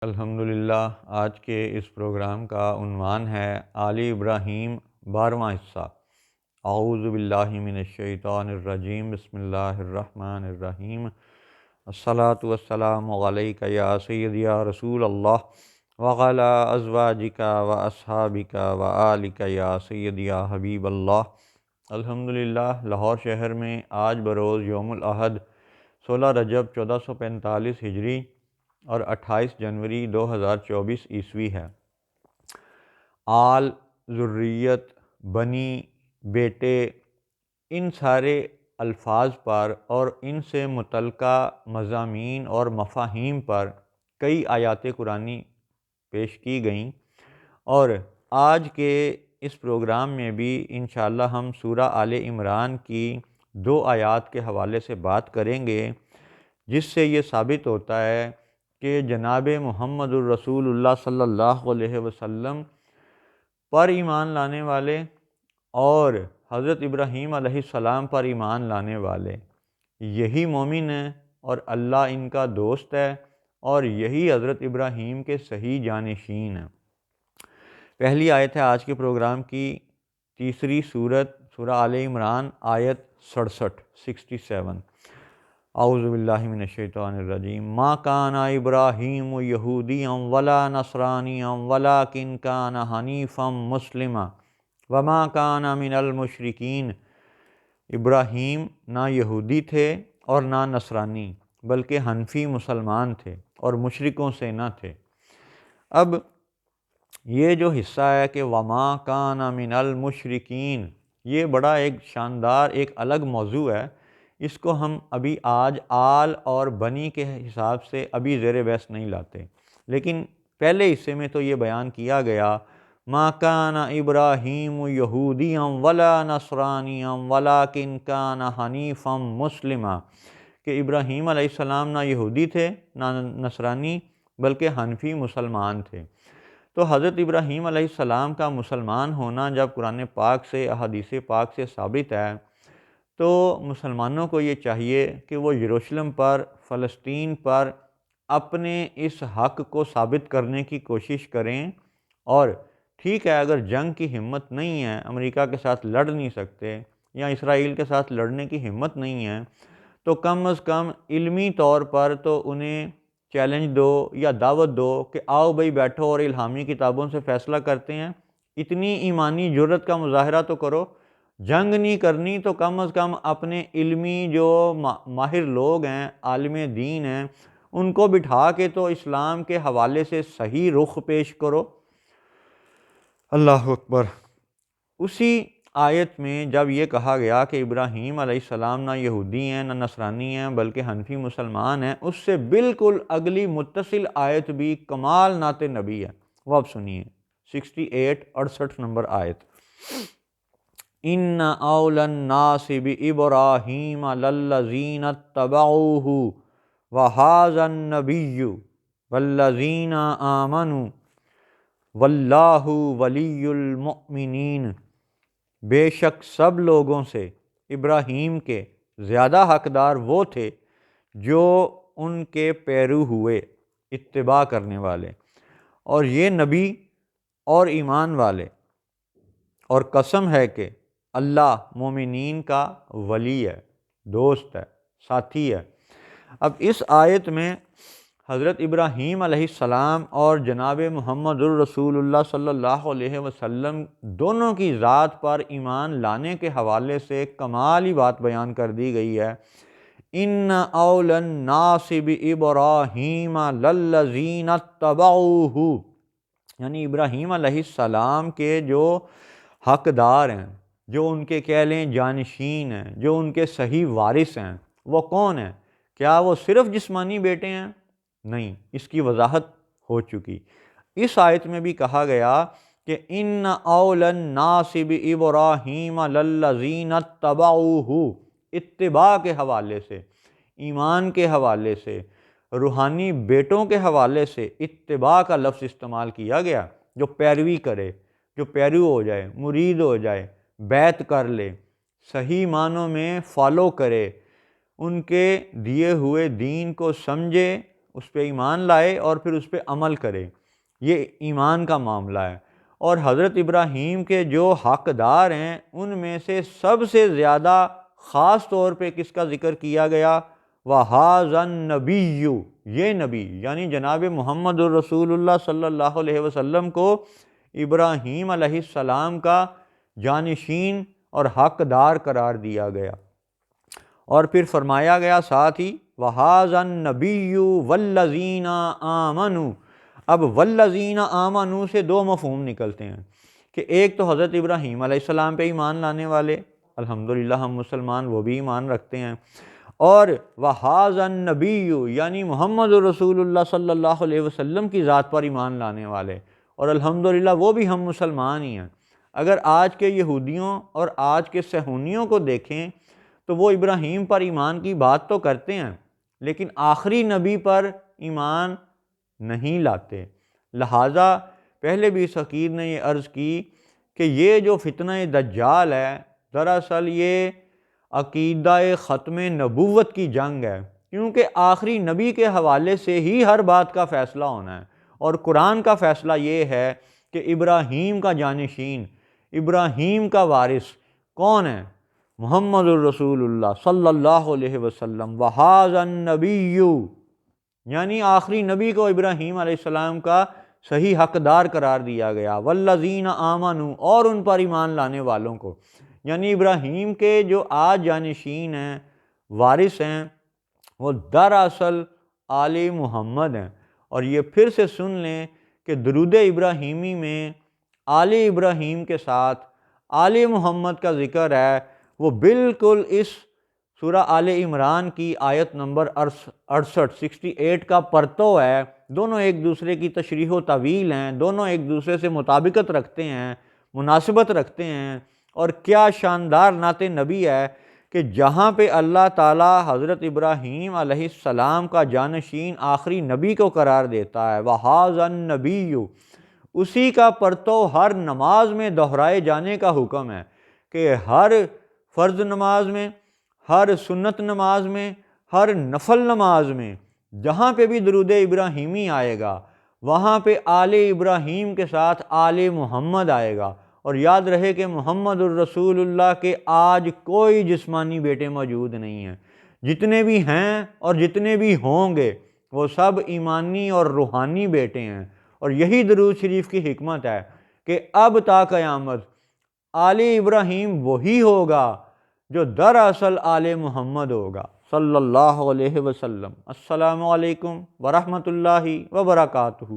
الحمدللہ آج کے اس پروگرام کا عنوان ہے آل ابراہیم 12واں حصہ۔ اعوذ باللہ من الشیطان الرجیم، بسم اللہ الرحمن الرحیم۔ الصلاۃ والسلام علیک یا سیدی یا رسول اللہ وعلی ازواجک و اصحابک و آلک یا سیدی یا حبیب اللہ۔ الحمدللہ لاہور شہر میں آج بروز یوم الاحد 16 رجب 1445 ہجری اور 28 جنوری 2024 عیسوی ہے۔ آل، ذریت، بنی، بیٹے، ان سارے الفاظ پر اور ان سے متعلقہ مضامین اور مفاہیم پر کئی آیات قرآنی پیش کی گئیں، اور آج کے اس پروگرام میں بھی انشاءاللہ ہم سورہ آل عمران کی 2 آیات کے حوالے سے بات کریں گے، جس سے یہ ثابت ہوتا ہے کہ جناب محمد الرسول اللہ صلی اللہ علیہ وسلم پر ایمان لانے والے اور حضرت ابراہیم علیہ السلام پر ایمان لانے والے یہی مومن ہیں، اور اللہ ان کا دوست ہے، اور یہی حضرت ابراہیم کے صحیح جانشین ہیں۔ پہلی آیت ہے آج کے پروگرام کی تیسری سورت، سورہ آل عمران، آیت 67۔ اعوذ باللہ من الشیطان الرجیم۔ ما کان ابراہیم یہودیا ولا نصرانیا ولکن کان حنیفا مسلما وما کان من المشرکین۔ ابراہیم نہ یہودی تھے اور نہ نصرانی، بلکہ حنفی مسلمان تھے اور مشرکوں سے نہ تھے۔ اب یہ جو حصہ ہے کہ وما کان من المشرکین، یہ بڑا ایک شاندار ایک الگ موضوع ہے۔ اس کو ہم ابھی آج آل اور بنی کے حساب سے ابھی زیر بحث نہیں لاتے، لیکن پہلے حصے میں تو یہ بیان کیا گیا ما کان ابراہیم یہودیا ولا نصرانیا ولکن کان حنیفا مسلما، کہ ابراہیم علیہ السلام نہ یہودی تھے نہ نصرانی، بلکہ حنفی مسلمان تھے۔ تو حضرت ابراہیم علیہ السلام کا مسلمان ہونا جب قرآن پاک سے، احادیث پاک سے ثابت ہے، تو مسلمانوں کو یہ چاہیے کہ وہ یروشلم پر، فلسطین پر اپنے اس حق کو ثابت کرنے کی کوشش کریں۔ اور ٹھیک ہے، اگر جنگ کی ہمت نہیں ہے، امریکہ کے ساتھ لڑ نہیں سکتے یا اسرائیل کے ساتھ لڑنے کی ہمت نہیں ہے، تو کم از کم علمی طور پر تو انہیں چیلنج دو یا دعوت دو کہ آؤ بھئی بیٹھو اور الہامی کتابوں سے فیصلہ کرتے ہیں۔ اتنی ایمانی جرت کا مظاہرہ تو کرو۔ جنگ نہیں کرنی تو کم از کم اپنے علمی جو ماہر لوگ ہیں، عالم دین ہیں، ان کو بٹھا کے تو اسلام کے حوالے سے صحیح رخ پیش کرو۔ اللہ اکبر۔ اسی آیت میں جب یہ کہا گیا کہ ابراہیم علیہ السلام نہ یہودی ہیں نہ نصرانی ہیں بلکہ حنفی مسلمان ہیں، اس سے بالکل اگلی متصل آیت بھی کمال نعت نبی ہے۔ وہ اب سنیے 68 نمبر آیت۔ ان اول الناس بابراہیم للذین اتبعوہ وہذا النبی والذین آمنوا واللہ ولی المؤمنین۔ بے شک سب لوگوں سے ابراہیم کے زیادہ حقدار وہ تھے جو ان کے پیرو ہوئے، اتباع کرنے والے، اور یہ نبی اور ایمان والے، اور قسم ہے کہ اللہ مومنین کا ولی ہے، دوست ہے، ساتھی ہے۔ اب اس آیت میں حضرت ابراہیم علیہ السلام اور جناب محمد الرسول اللہ صلی اللہ علیہ وسلم دونوں کی ذات پر ایمان لانے کے حوالے سے کمالی بات بیان کر دی گئی ہے۔ ان اول الناس بابراہیم للذین اتبعوہ، یعنی ابراہیم علیہ السلام کے جو حقدار ہیں، جو ان کے کہہ لیں جانشین ہیں، جو ان کے صحیح وارث ہیں، وہ کون ہیں؟ کیا وہ صرف جسمانی بیٹے ہیں؟ نہیں، اس کی وضاحت ہو چکی۔ اس آیت میں بھی کہا گیا کہ ان اول الناس بابراہیم للذین اتبعوہ، اتباع کے حوالے سے، ایمان کے حوالے سے، روحانی بیٹوں کے حوالے سے اتباع کا لفظ استعمال کیا گیا، جو پیروی کرے، جو پیرو ہو جائے، مرید ہو جائے، بیعت کر لے، صحیح معنوں میں فالو کرے، ان کے دیے ہوئے دین کو سمجھے اس پہ ایمان لائے اور پھر اس پہ عمل کرے، یہ ایمان کا معاملہ ہے۔ اور حضرت ابراہیم کے جو حقدار ہیں ان میں سے سب سے زیادہ خاص طور پہ کس کا ذکر کیا گیا؟ وَهَذَا النَّبِيُّ، یہ نبی یعنی جناب محمد الرسول اللہ صلی اللہ علیہ وسلم کو ابراہیم علیہ السلام کا جانشین اور حقدار قرار دیا گیا۔ اور پھر فرمایا گیا ساتھ ہی وَهَذَا النَّبِيُّ وَالَّذِينَ آمَنُوا۔ اب والذین آمنوا سے دو مفہوم نکلتے ہیں کہ ایک تو حضرت ابراہیم علیہ السلام پہ ایمان لانے والے، الحمدللہ ہم مسلمان وہ بھی ایمان رکھتے ہیں، اور وَهَذَا النَّبِيُّ یعنی محمد رسول اللہ صلی اللہ علیہ وسلم کی ذات پر ایمان لانے والے، اور الحمدللہ وہ بھی ہم مسلمان ہی ہیں۔ اگر آج کے یہودیوں اور آج کے صہیونیوں کو دیکھیں تو وہ ابراہیم پر ایمان کی بات تو کرتے ہیں لیکن آخری نبی پر ایمان نہیں لاتے۔ لہٰذا پہلے بھی اس حقیر نے یہ عرض کی کہ یہ جو فتنہ دجال ہے دراصل یہ عقیدہ ختم نبوت کی جنگ ہے، کیونکہ آخری نبی کے حوالے سے ہی ہر بات کا فیصلہ ہونا ہے، اور قرآن کا فیصلہ یہ ہے کہ ابراہیم کا جانشین، ابراہیم کا وارث کون ہے؟ محمد الرسول اللہ صلی اللہ علیہ وسلم۔ وَهَذَا النَّبِيُّ یعنی آخری نبی کو ابراہیم علیہ السلام کا صحیح حقدار قرار دیا گیا، والذین آمنوا اور ان پر ایمان لانے والوں کو، یعنی ابراہیم کے جو آج جانشین ہیں، وارث ہیں، وہ دراصل آل محمد ہیں۔ اور یہ پھر سے سن لیں کہ درود ابراہیمی میں آل ابراہیم کے ساتھ آل محمد کا ذکر ہے، وہ بالکل اس سورہ آل عمران کی آیت نمبر 68 کا پرتو ہے۔ دونوں ایک دوسرے کی تشریح و تعویل ہیں، دونوں ایک دوسرے سے مطابقت رکھتے ہیں، مناسبت رکھتے ہیں، اور کیا شاندار نعت نبی ہے کہ جہاں پہ اللہ تعالیٰ حضرت ابراہیم علیہ السلام کا جانشین آخری نبی کو قرار دیتا ہے، وَهَذَا النَّبِيُّ، اسی کا پرتو ہر نماز میں دہرائے جانے کا حکم ہے کہ ہر فرض نماز میں، ہر سنت نماز میں، ہر نفل نماز میں جہاں پہ بھی درود ابراہیمی آئے گا وہاں پہ آل ابراہیم کے ساتھ آل محمد آئے گا۔ اور یاد رہے کہ محمد الرسول اللہ کے آج کوئی جسمانی بیٹے موجود نہیں ہیں، جتنے بھی ہیں اور جتنے بھی ہوں گے وہ سب ایمانی اور روحانی بیٹے ہیں۔ اور یہی درود شریف کی حکمت ہے کہ اب تا قیامت آل ابراہیم وہی ہوگا جو دراصل آل محمد ہوگا صلی اللہ علیہ وسلم۔ السلام علیکم ورحمۃ اللہ وبرکاتہ۔